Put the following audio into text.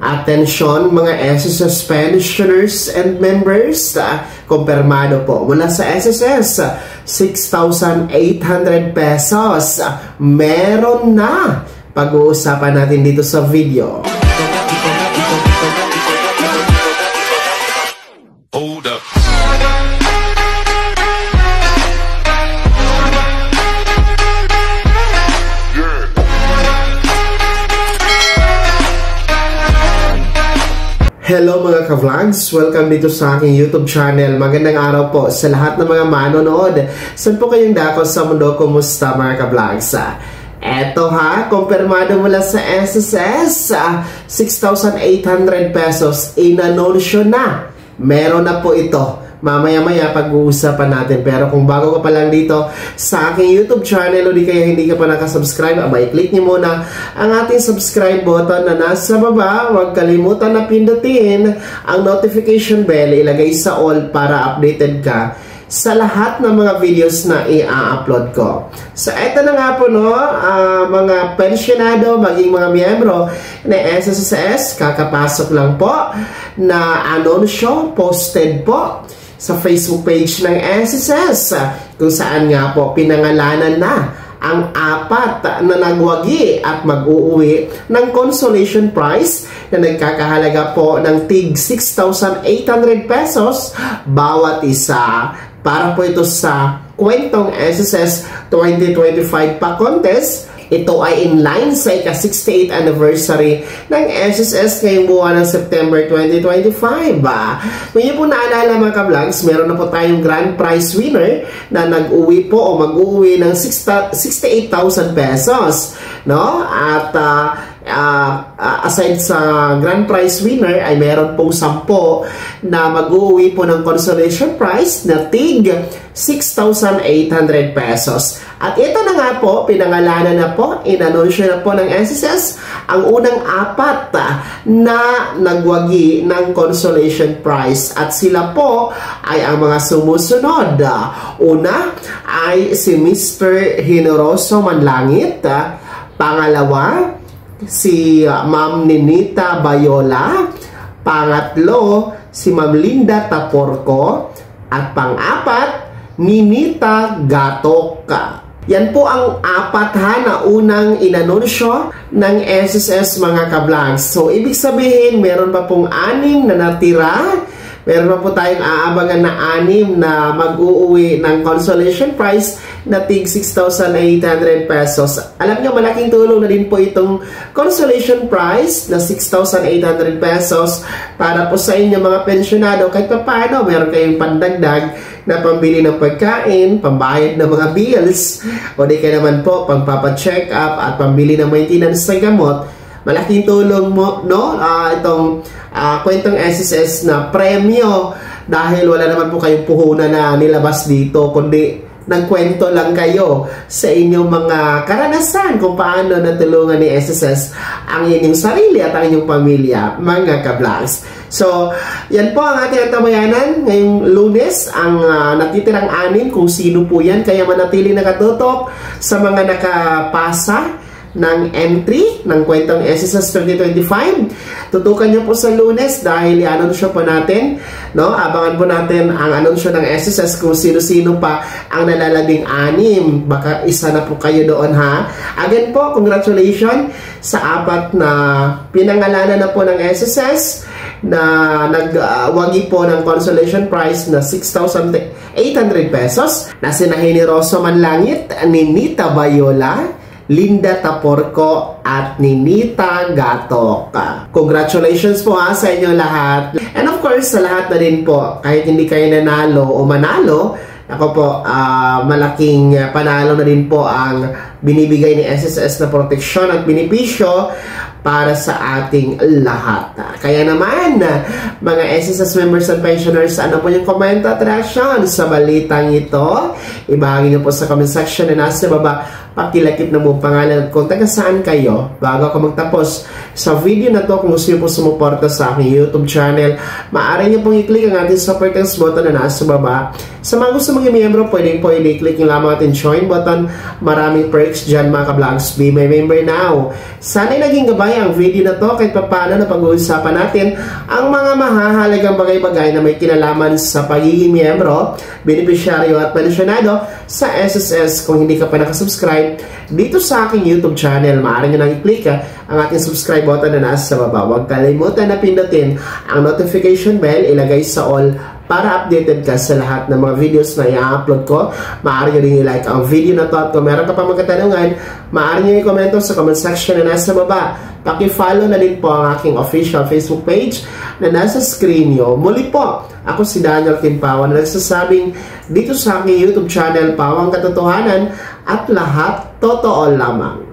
Atensyon mga SSS pensioners and members, kumpirmado po mula sa SSS, 6,800 pesos. Meron na. Pag-uusapan natin dito sa video. Hold up. Hello mga ka-vlogs! Welcome dito sa aking YouTube channel. Magandang araw po sa lahat ng mga manonood. Saan po kayong dako sa mundo? Kumusta mga ka-vlogs? Eto ha, kumpirmado mula sa SSS, 6,800 pesos. Inanunsyo na. Meron na po ito. Mamaya-maya pag-uusapan natin. Pero kung bago ka pa lang dito sa aking YouTube channel o di kaya hindi ka pa nakasubscribe, abay click niyo muna ang ating subscribe button na nasa baba. Huwag kalimutan na pindutin ang notification bell. Ilagay sa all para updated ka sa lahat ng mga videos na i-upload ko. So, eto na nga po, no, mga pensionado, maging mga miyembro na SSS, kakapasok lang po na anunsyo, posted po sa Facebook page ng SSS, kung saan nga po pinangalanan na ang apat na nagwagi at mag-uuwi ng consolation prize na nagkakahalaga po ng tig 6,800 pesos bawat isa. Para po ito sa kwentong SSS 2025 pa contest. Ito ay in line sa ika-68th anniversary ng SSS ngayong buwan ng September 2025. Kung niyo po naalala mga ka-vlogs, meron na po tayong grand prize winner na nag-uwi po o mag-uwi ng 68,000 pesos. No? At aside sa grand prize winner ay meron pong 10 na mag-uwi po ng consolation prize na tig 6,800 pesos. At ito na nga po, pinangalanan na po, inanunsyo na po ng SSS ang unang apat na nagwagi ng consolation prize. At sila po ay ang mga sumusunod. Una ay si Mr. Generoso Manlangit. Pangalawa, si Ma'am Ninita Bayola. Pangatlo, si Ma'am Linda Taporco. At pang-apat, Ninita Gatok. Yan po ang apat na unang inanunsyo ng SSS mga ka-vlogs. So, ibig sabihin, meron pa pong 6 na natira. Meron pa po tayong aabangan na 6 na mag-uuwi ng consolation prize na tig 6,800 pesos. Alam nyo, malaking tulong na din po itong consolation prize na 6,800 pesos para po sa inyo mga pensyonado. Kahit pa paano, meron kayong pandagdag na pambili ng pagkain, pambayad ng mga bills, o di kaya naman po, pangpapacheck up at pambili ng maintenance sa gamot. Malaking tulong mo, no? Itong kwentong SSS na premyo dahil wala naman po kayong puhunan na nilabas dito, kundi nagkwento lang kayo sa inyong mga karanasan kung paano natulungan ni SSS ang inyong sarili at ang inyong pamilya, mga ka-vlogs. So, yan po ang ating tabayanan ngayong Lunes, ang natitirang 6 kung sino po yan, kaya manatili nakatutok sa mga nakapasa ng entry ng kwentong SSS 2025. Tutukan nyo po sa Lunes dahil i-anunsyo po natin, no? Abangan po natin ang anunsyo ng SSS kung sino-sino pa ang nalalabing 6. Baka isa na po kayo doon, ha? Again po, congratulations sa apat na pinangalanan na po ng SSS na nagwagi po ng consolation prize na 6,800 pesos na sina Generoso Manlangit, Ninita Bayola, Linda Taporco at Ninita Gatok. Congratulations po sa inyo lahat. And of course, sa lahat na din po, kahit hindi kayo nanalo o manalo, ako po, malaking panalo na din po ang binibigay ni SSS na proteksyon at benepisyo para sa ating lahat. Kaya naman, mga SSS members and pensioners, ano po yung comment at reaction sa balitang ito? Ibahagi niyo po sa comment section na nasa baba. Pakilakip na mo pangalan at kung taga saan kayo bago ako magtapos sa video na to. Kung gusto niyo po sumuporta sa aking YouTube channel, maaari niyo pong i-click ang ating super thanks button na nasa baba. Sa mga gusto maging miyembro, pwede po i-click nyo lamang ating join button. Maraming perks dyan mga ka-vlogs. Be my member now. Sana'y naging gabay ang video na to kahit paano na pag-uusapan natin ang mga mahahalagang bagay-bagay na may kinalaman sa pagiging miyembro, benepisyaryo at pensyonado sa SSS. Kung hindi ka pa nakasubscribe dito sa aking YouTube channel, maaari nyo nang i-click ang ating subscribe button na nasa baba. Huwag kalimutan na pindutin ang notification bell, ilagay sa all para updated ka sa lahat ng mga videos na i-upload ko. Maaari nyo rin i-like ang video na to at kung meron ka pa magkatanungan, maaari nyo i-komento sa comment section na nasa baba. Paki-follow na din po ang aking official Facebook page na nasa screen nyo. Muli po, ako si Daniel Timpawan na nagsasabing dito sa aking YouTube channel, Pawang Katotohanan at lahat totoo lamang.